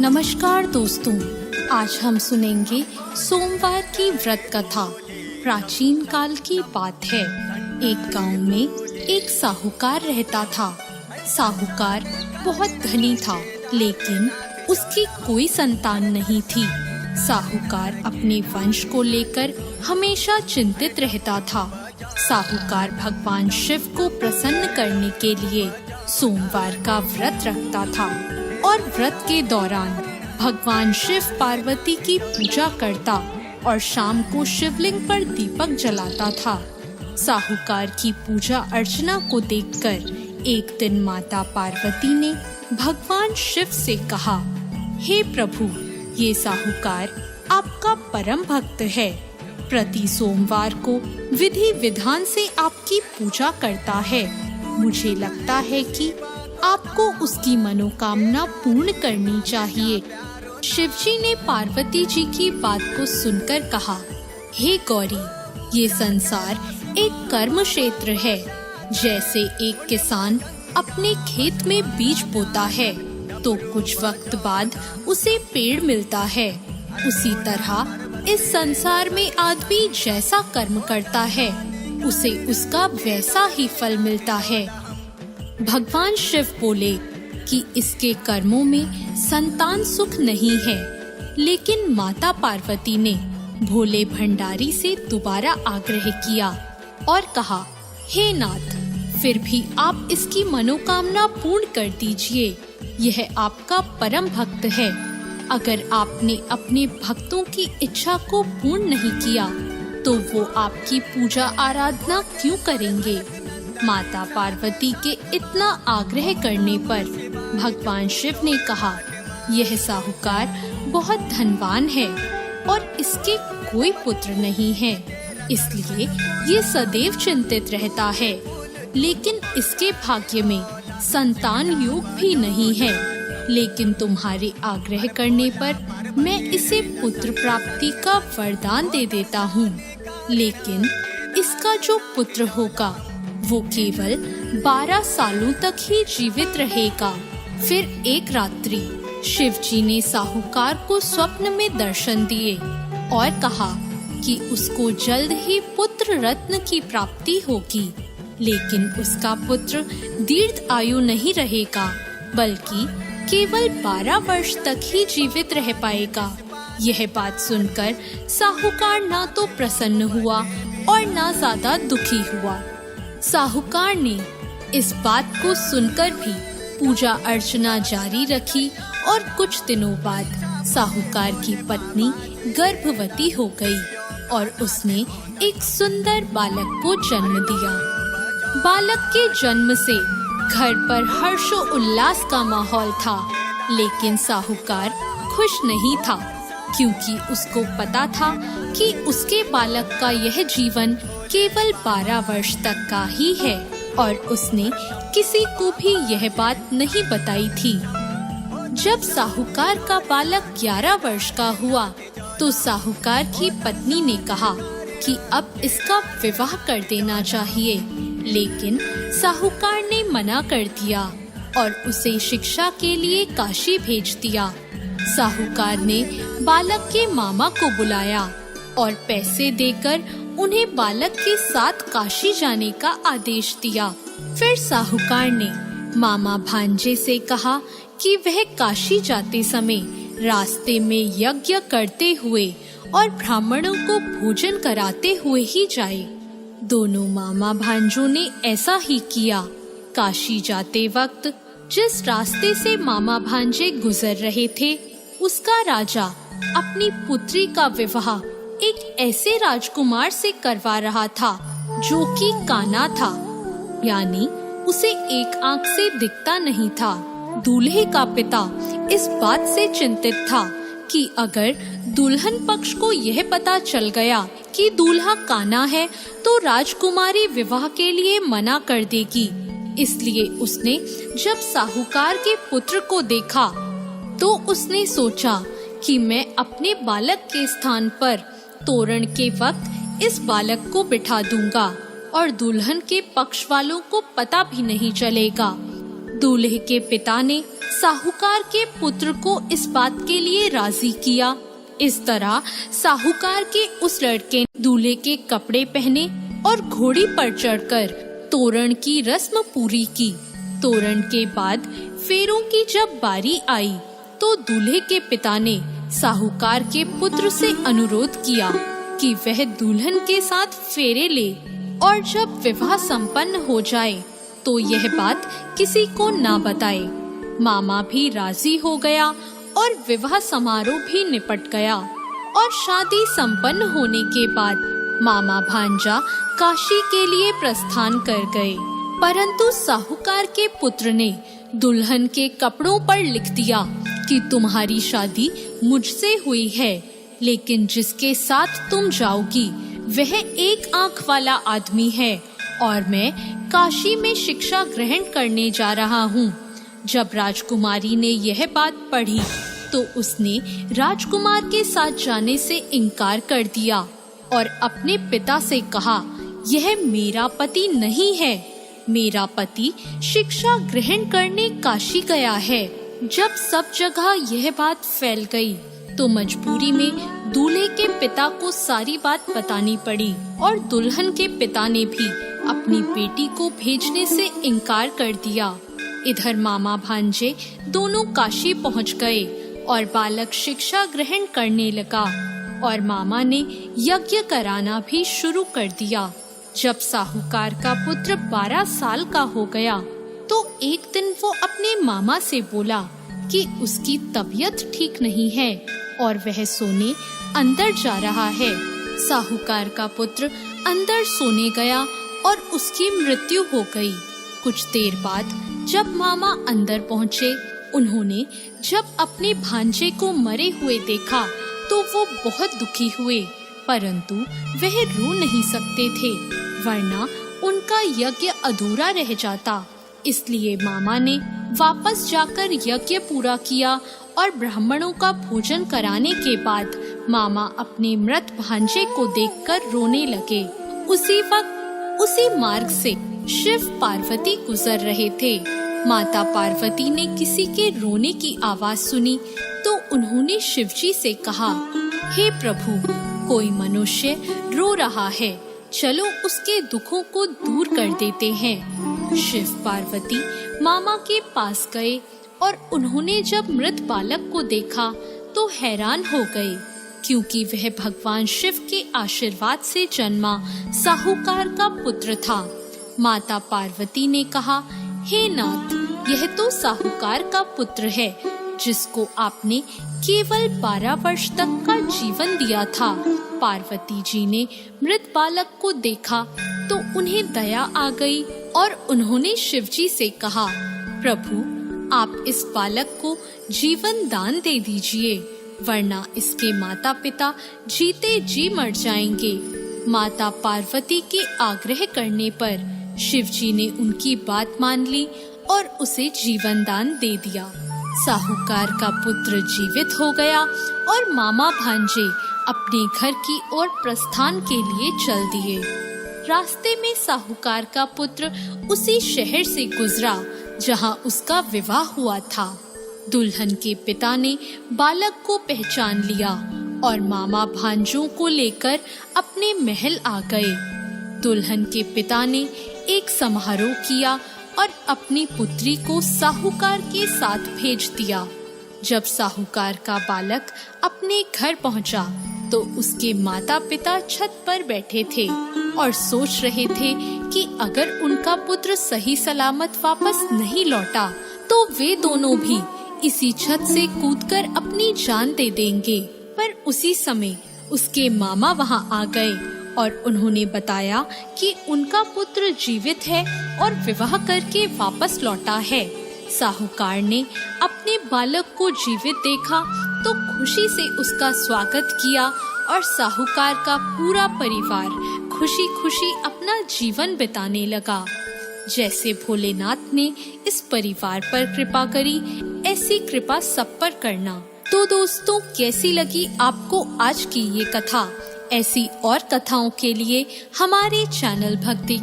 नमस्कार दोस्तों, आज हम सुनेंगे सोमवार की व्रत कथा। प्राचीन काल की बात है। एक गांव में एक साहूकार रहता था। साहूकार बहुत धनी था, लेकिन उसकी कोई संतान नहीं थी। साहूकार अपने वंश को लेकर हमेशा चिंतित रहता था। साहूकार भगवान शिव को प्रसन्न करने के लिए सोमवार का व्रत रखता था और व्रत के दौरान भगवान शिव पार्वती की पूजा करता और शाम को शिवलिंग पर दीपक जलाता था। साहूकार की पूजा अर्चना को देखकर एक दिन माता पार्वती ने भगवान शिव से कहा, हे प्रभु, ये साहूकार आपका परम भक्त है। प्रति सोमवार को विधि विधान से आपकी पूजा करता है। मुझे लगता है कि आपको उसकी मनोकामना पूर्ण करनी चाहिए। शिवजी ने पार्वती जी की बात को सुनकर कहा, हे गौरी, ये संसार एक कर्म क्षेत्र है। जैसे एक किसान अपने खेत में बीज बोता है तो कुछ वक्त बाद उसे पेड़ मिलता है, उसी तरह इस संसार में आदमी जैसा कर्म करता है उसे उसका वैसा ही फल मिलता है। भगवान शिव बोले कि इसके कर्मों में संतान सुख नहीं है, लेकिन माता पार्वती ने भोले भंडारी से दोबारा आग्रह किया और कहा, हे नाथ, फिर भी आप इसकी मनोकामना पूर्ण कर दीजिए। यह आपका परम भक्त है। अगर आपने अपने भक्तों की इच्छा को पूर्ण नहीं किया तो वो आपकी पूजा आराधना क्यों करेंगे? माता पार्वती के इतना आग्रह करने पर भगवान शिव ने कहा, यह साहूकार बहुत धनवान है और इसके कोई पुत्र नहीं है, इसलिए ये सदैव चिंतित रहता है। लेकिन इसके भाग्य में संतान योग भी नहीं है। लेकिन तुम्हारे आग्रह करने पर मैं इसे पुत्र प्राप्ति का वरदान दे देता हूँ। लेकिन इसका जो पुत्र होगा वो केवल 12 सालों तक ही जीवित रहेगा। फिर एक रात्रि शिवजी ने साहूकार को स्वप्न में दर्शन दिए और कहा कि उसको जल्द ही पुत्र रत्न की प्राप्ति होगी, लेकिन उसका पुत्र दीर्घ आयु नहीं रहेगा, बल्कि केवल 12 वर्ष तक ही जीवित रह पाएगा। यह बात सुनकर साहूकार ना तो प्रसन्न हुआ और ना ज्यादा दुखी हुआ। साहूकार ने इस बात को सुनकर भी पूजा अर्चना जारी रखी और कुछ दिनों बाद साहूकार की पत्नी गर्भवती हो गई और उसने एक सुंदर बालक को जन्म दिया। बालक के जन्म से घर पर हर्षो उल्लास का माहौल था, लेकिन साहूकार खुश नहीं था, क्योंकि उसको पता था कि उसके बालक का यह जीवन केवल 12 वर्ष तक का ही है और उसने किसी को भी यह बात नहीं बताई थी। जब साहूकार का बालक 11 वर्ष का हुआ तो साहूकार की पत्नी ने कहा कि अब इसका विवाह कर देना चाहिए, लेकिन साहूकार ने मना कर दिया और उसे शिक्षा के लिए काशी भेज दिया। साहूकार ने बालक के मामा को बुलाया और पैसे देकर उन्हें बालक के साथ काशी जाने का आदेश दिया। फिर साहूकार ने मामा भांजे से कहा कि वह काशी जाते समय रास्ते में यज्ञ करते हुए और ब्राह्मणों को भोजन कराते हुए ही जाए। दोनों मामा भांजों ने ऐसा ही किया। काशी जाते वक्त जिस रास्ते से मामा भांजे गुजर रहे थे, उसका राजा अपनी पुत्री का विवाह एक ऐसे राजकुमार से करवा रहा था जो कि काना था, यानी उसे एक आंख से दिखता नहीं था। दूल्हे का पिता इस बात से चिंतित था कि अगर दुल्हन पक्ष को यह पता चल गया कि दूल्हा काना है तो राजकुमारी विवाह के लिए मना कर देगी। इसलिए उसने जब साहूकार के पुत्र को देखा तो उसने सोचा कि मैं अपने बालक के स्थान पर तोरण के वक्त इस बालक को बिठा दूंगा और दुल्हन के पक्ष वालों को पता भी नहीं चलेगा। दूल्हे के पिता ने साहूकार के पुत्र को इस बात के लिए राजी किया। इस तरह साहूकार के उस लड़के ने दूल्हे के कपड़े पहने और घोड़ी पर चढ़कर तोरण की रस्म पूरी की। तोरण के बाद फेरों की जब बारी आई तो दूल्हे के पिता ने साहूकार के पुत्र से अनुरोध किया कि वह दुल्हन के साथ फेरे ले और जब विवाह संपन्न हो जाए तो यह बात किसी को ना बताए। मामा भी राजी हो गया और विवाह समारोह भी निपट गया और शादी संपन्न होने के बाद मामा भांजा काशी के लिए प्रस्थान कर गए। परंतु साहूकार के पुत्र ने दुल्हन के कपड़ों पर लिख दिया कि तुम्हारी शादी मुझसे हुई है, लेकिन जिसके साथ तुम जाओगी वह एक आंख वाला आदमी है और मैं काशी में शिक्षा ग्रहण करने जा रहा हूँ। जब राजकुमारी ने यह बात पढ़ी तो उसने राजकुमार के साथ जाने से इनकार कर दिया और अपने पिता से कहा, यह मेरा पति नहीं है, मेरा पति शिक्षा ग्रहण करने काशी गया है। जब सब जगह यह बात फैल गई तो मजबूरी में दूल्हे के पिता को सारी बात बतानी पड़ी और दुल्हन के पिता ने भी अपनी बेटी को भेजने से इनकार कर दिया। इधर मामा भांजे दोनों काशी पहुंच गए और बालक शिक्षा ग्रहण करने लगा और मामा ने यज्ञ कराना भी शुरू कर दिया। जब साहूकार का पुत्र 12 साल का हो गया तो एक दिन वो अपने मामा से बोला कि उसकी तबीयत ठीक नहीं है और वह सोने अंदर जा रहा है। साहूकार का पुत्र अंदर सोने गया और उसकी मृत्यु हो गई। कुछ देर बाद जब मामा अंदर पहुँचे, उन्होंने जब अपने भांजे को मरे हुए देखा तो वो बहुत दुखी हुए, परंतु वह रो नहीं सकते थे वरना उनका यज्ञ अधूरा रह जाता। इसलिए मामा ने वापस जाकर यज्ञ पूरा किया और ब्राह्मणों का भोजन कराने के बाद मामा अपने मृत भांजे को देखकर रोने लगे। उसी वक्त उसी मार्ग से शिव पार्वती गुजर रहे थे। माता पार्वती ने किसी के रोने की आवाज सुनी तो उन्होंने शिवजी से कहा, हे प्रभु, कोई मनुष्य रो रहा है, चलो उसके दुखों को दूर कर देते हैं। शिव पार्वती मामा के पास गए और उन्होंने जब मृत बालक को देखा तो हैरान हो गए, क्योंकि वह भगवान शिव के आशीर्वाद से जन्मा साहूकार का पुत्र था। माता पार्वती ने कहा, हे नाथ, यह तो साहूकार का पुत्र है जिसको आपने केवल 12 वर्ष तक का जीवन दिया था। पार्वती जी ने मृत बालक को देखा तो उन्हें दया आ गई और उन्होंने शिवजी से कहा, प्रभु, आप इस बालक को जीवन दान दे दीजिए, वरना इसके माता पिता जीते जी मर जाएंगे। माता पार्वती के आग्रह करने पर शिवजी ने उनकी बात मान ली और उसे जीवन दान दे दिया। साहूकार का पुत्र जीवित हो गया और मामा भांजे अपने घर की ओर प्रस्थान के लिए चल दिए। रास्ते में साहूकार का पुत्र उसी शहर से गुजरा जहां उसका विवाह हुआ था। दुल्हन के पिता ने बालक को पहचान लिया और मामा भांजों को लेकर अपने महल आ गए। दुल्हन के पिता ने एक समारोह किया और अपनी पुत्री को साहूकार के साथ भेज दिया। जब साहूकार का बालक अपने घर पहुंचा तो उसके माता पिता छत पर बैठे थे और सोच रहे थे कि अगर उनका पुत्र सही सलामत वापस नहीं लौटा तो वे दोनों भी इसी छत से कूदकर अपनी जान दे देंगे। पर उसी समय उसके मामा वहां आ गए और उन्होंने बताया कि उनका पुत्र जीवित है और विवाह करके वापस लौटा है। साहूकार ने अपने बालक को जीवित देखा तो खुशी से उसका स्वागत किया और साहूकार का पूरा परिवार खुशी खुशी अपना जीवन बिताने लगा। जैसे भोलेनाथ ने इस परिवार पर कृपा करी, ऐसी कृपा सब पर करना। तो दोस्तों, कैसी लगी आपको आज की ये कथा? ऐसी और कथाओं के लिए हमारे चैनल भक्ति